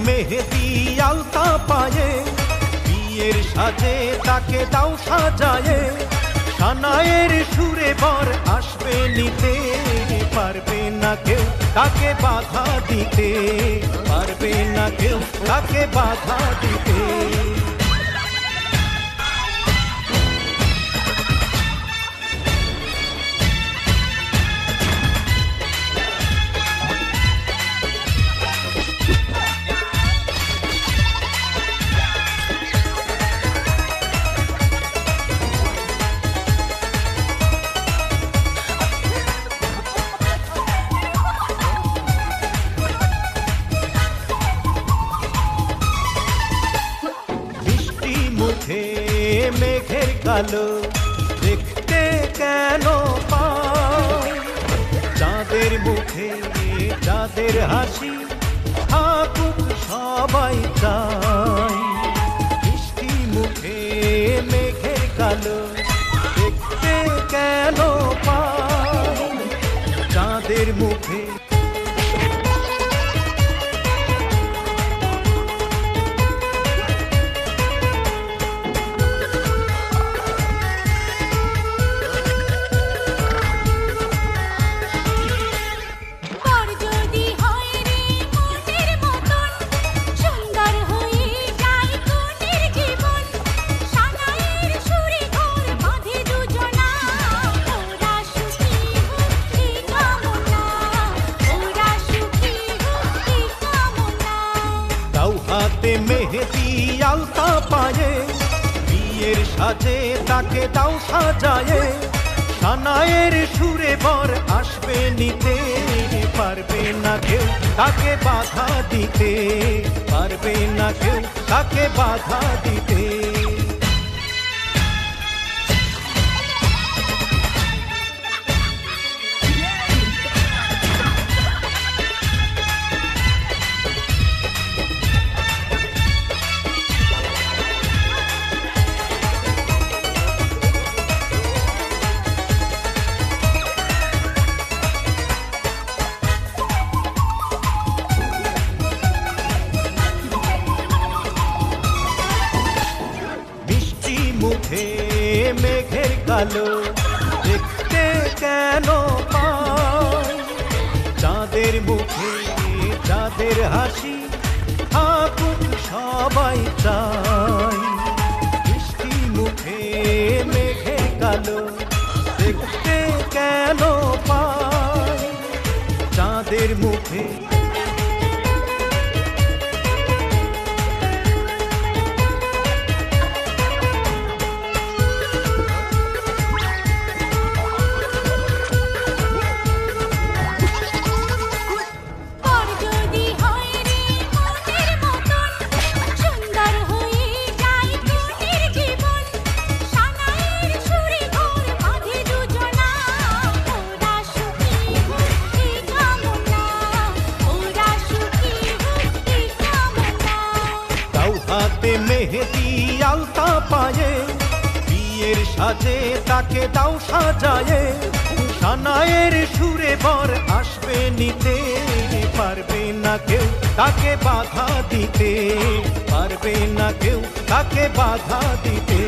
মেহেদি আলতা পায়ে, বিয়ের সাজে তাকে দাও সাজায়ে, সানায়ের সুরে বর আসবে নিতে, পারবে না কেউ তাকে বাধা দিতে, পারবে না কেউ তাকে বাধা দিতে। মেঘের কালো দেখতে কেন পাই, চাঁদের মুখে চাঁদের হাসি থাকুক সবাই চাই। মিষ্টি মুখে মেঘের কালো দেখতে কেন পাই, চাঁদের মুখে হাতে মেহেদি আলতা পায়ে, বিয়ের সাজে তাকে দাও সাজায়ে, সানায়ের সুরে বর আসবে নিতে, পারবে না কেউ তাকে বাধা দিতে, পারবে না কেউ তাকে বাধা দিতে। মুখে মেঘের কালো দেখতে কেন পাই, চাঁদের মুখে চাঁদের হাসি থাকুক সবাই চাই। মিষ্টি মুখে মেঘের কালো দেখতে কেন পাই, চাঁদের মুখে হাতে মেহেদি আলতা পায়ে, বিয়ের সাজে তাকে দাও সাজায়ে, সানায়ের সুরে বর আসবে নিতে, পারবে না কেউ তাকে বাধা দিতে, পারবে না কেউ তাকে বাধা দিতে।